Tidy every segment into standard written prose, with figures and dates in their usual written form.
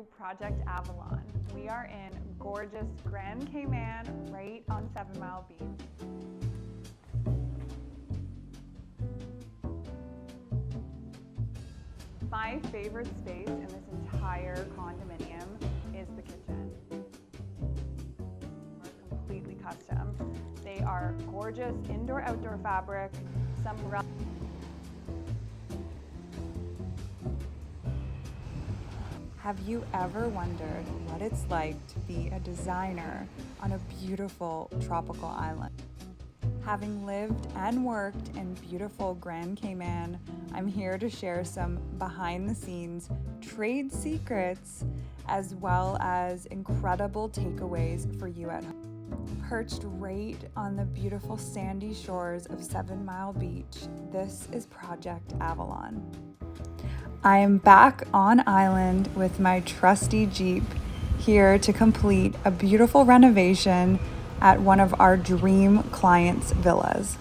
Project Avalon. We are in gorgeous Grand Cayman, right on 7 Mile Beach. My favorite space in this entire condominium is the kitchen. They're completely custom. They are gorgeous indoor-outdoor fabric, some Have you ever wondered what it's like to be a designer on a beautiful tropical island? Having lived and worked in beautiful Grand Cayman, I'm here to share some behind-the-scenes trade secrets as well as incredible takeaways for you at home. Perched right on the beautiful sandy shores of 7 Mile Beach, this is Project Avalon. I am back on island with my trusty Jeep, here to complete a beautiful renovation at one of our dream clients' villas.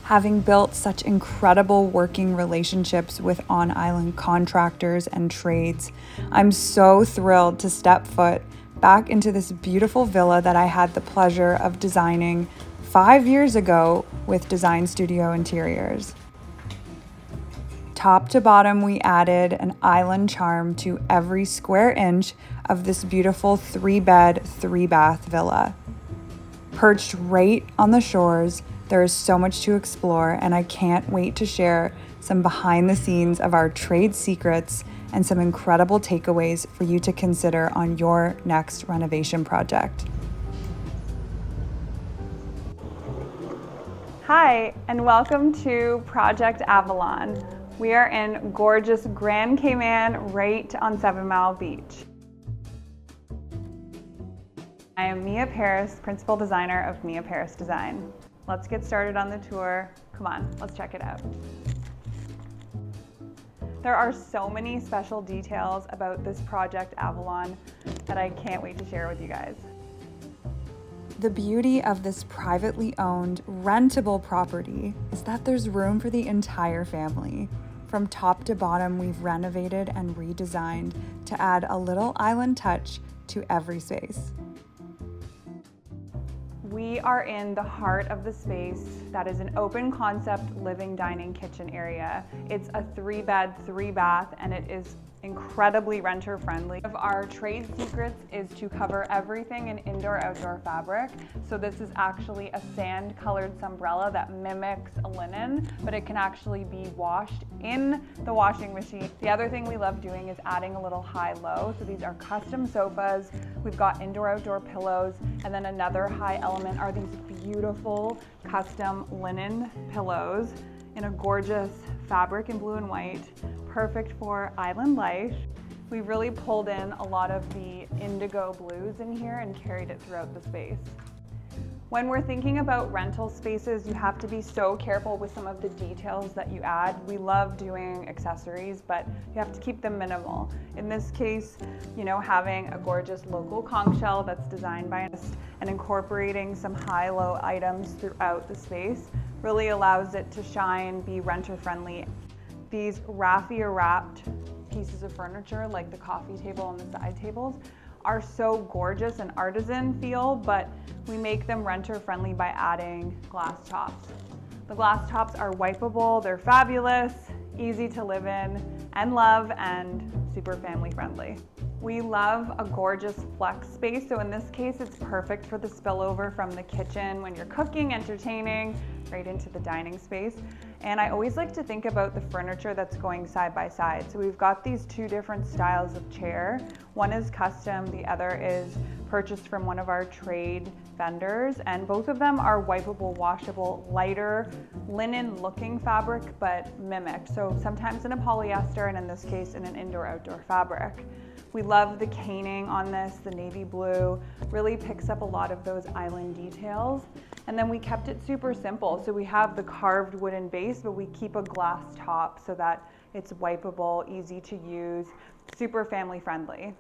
Having built such incredible working relationships with on-island contractors and trades, I'm so thrilled to step foot back into this beautiful villa that I had the pleasure of designing 5 years ago with Design Studio Interiors. Top to bottom, we added an island charm to every square inch of this beautiful 3-bed, 3-bath villa. Perched right on the shores, there is so much to explore, and I can't wait to share some behind the scenes of our trade secrets and some incredible takeaways for you to consider on your next renovation project. Hi, and welcome to Project Avalon. We are in gorgeous Grand Cayman, right on 7 Mile Beach. I am Mia Paris, Principal Designer of Mia Paris Design. Let's get started on the tour. Come on, let's check it out. There are so many special details about this Project Avalon that I can't wait to share with you guys. The beauty of this privately owned, rentable property is that there's room for the entire family. From top to bottom, we've renovated and redesigned to add a little island touch to every space. We are in the heart of the space that is an open concept living, dining, kitchen area. It's a 3-bed, 3-bath, and it is incredibly renter friendly. One of our trade secrets is to cover everything in indoor-outdoor fabric. So this is actually a sand colored umbrella that mimics a linen, but it can actually be washed in the washing machine. The other thing we love doing is adding a little high-low. So these are custom sofas. We've got indoor-outdoor pillows, and then another high element are these beautiful custom linen pillows in a gorgeous fabric in blue and white, perfect for island life. We really pulled in a lot of the indigo blues in here and carried it throughout the space. When we're thinking about rental spaces, you have to be so careful with some of the details that you add. We love doing accessories, but you have to keep them minimal. In this case, having a gorgeous local conch shell that's designed by us and incorporating some high-low items throughout the space really allows it to shine, be renter-friendly. These raffia-wrapped pieces of furniture, like the coffee table and the side tables, are so gorgeous and artisan feel, but we make them renter-friendly by adding glass tops. The glass tops are wipeable, they're fabulous, easy to live in and love, and super family-friendly. We love a gorgeous flex space, so in this case it's perfect for the spillover from the kitchen when you're cooking, entertaining, right into the dining space. And I always like to think about the furniture that's going side by side. So we've got these 2 different styles of chair. One is custom, the other is purchased from one of our trade vendors, and both of them are wipeable, washable, lighter, linen-looking fabric, but mimicked. So sometimes in a polyester, and in this case in an indoor-outdoor fabric. We love the caning on this, the navy blue, really picks up a lot of those island details. And then we kept it super simple. So we have the carved wooden base, but we keep a glass top so that it's wipeable, easy to use, super family friendly.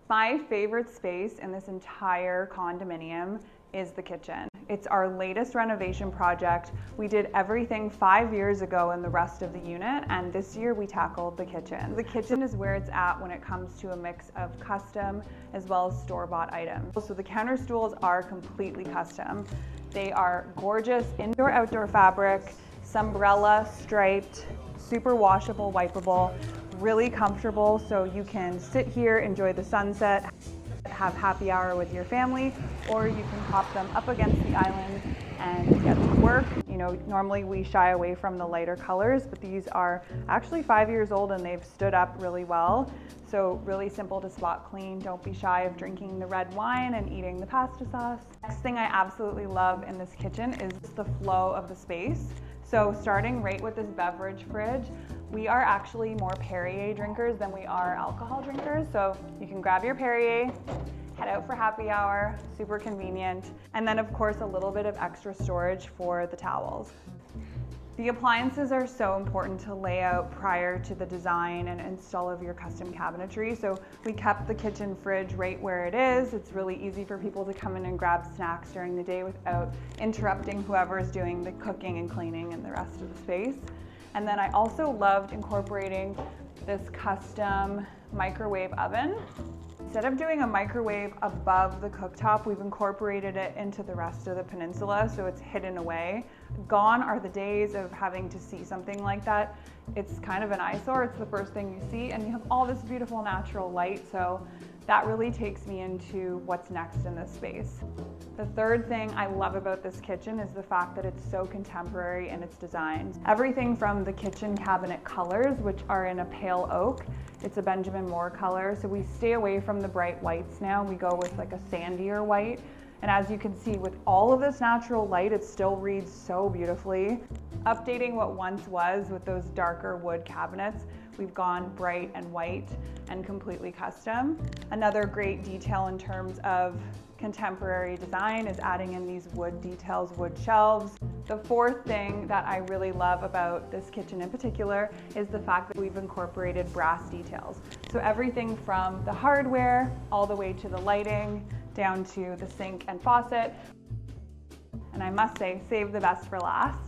My favorite space in this entire condominium is the kitchen. It's our latest renovation project. We did everything 5 years ago in the rest of the unit, and this year we tackled the kitchen. The kitchen is where it's at when it comes to a mix of custom as well as store-bought items. So the counter stools are completely custom. They are gorgeous indoor-outdoor fabric, Sunbrella striped, super washable, wipeable, really comfortable, so you can sit here, enjoy the sunset, have happy hour with your family, or you can pop them up against the island and get to work. You know, normally we shy away from the lighter colors, but these are actually 5 years old and they've stood up really well. So really simple to spot clean. Don't be shy of drinking the red wine and eating the pasta sauce. Next thing I absolutely love in this kitchen is the flow of the space. So starting right with this beverage fridge, we are actually more Perrier drinkers than we are alcohol drinkers. So you can grab your Perrier, head out for happy hour, super convenient. And then of course a little bit of extra storage for the towels. The appliances are so important to lay out prior to the design and install of your custom cabinetry. So we kept the kitchen fridge right where it is. It's really easy for people to come in and grab snacks during the day without interrupting whoever is doing the cooking and cleaning and the rest of the space. And then I also loved incorporating this custom microwave oven. Instead of doing a microwave above the cooktop, we've incorporated it into the rest of the peninsula, so it's hidden away. Gone are the days of having to see something like that. It's kind of an eyesore, it's the first thing you see, and you have all this beautiful natural light, so that really takes me into what's next in this space. The third thing I love about this kitchen is the fact that it's so contemporary in its designs. Everything from the kitchen cabinet colors, which are in a pale oak. It's a Benjamin Moore color, so we stay away from the bright whites now. We go with like a sandier white. And as you can see, with all of this natural light, it still reads so beautifully. Updating what once was with those darker wood cabinets, we've gone bright and white and completely custom. Another great detail in terms of contemporary design is adding in these wood details, wood shelves. The fourth thing that I really love about this kitchen in particular is the fact that we've incorporated brass details. So everything from the hardware all the way to the lighting, down to the sink and faucet. And I must say, save the best for last,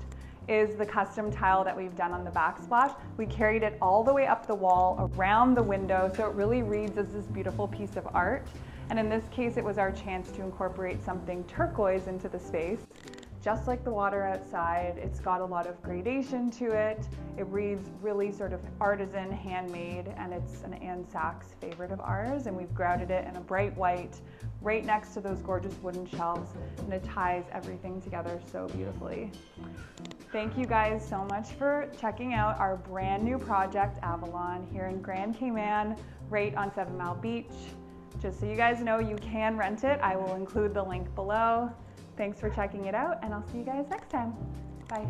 is the custom tile that we've done on the backsplash. We carried it all the way up the wall, around the window, so it really reads as this beautiful piece of art. And in this case, it was our chance to incorporate something turquoise into the space. Just like the water outside, it's got a lot of gradation to it. It reads really sort of artisan, handmade, and it's an Anne Sachs favorite of ours. And we've grouted it in a bright white, right next to those gorgeous wooden shelves, and it ties everything together so beautifully. Thank you guys so much for checking out our brand new Project Avalon here in Grand Cayman, right on 7 Mile Beach. Just so you guys know, you can rent it. I will include the link below. Thanks for checking it out, and I'll see you guys next time. Bye.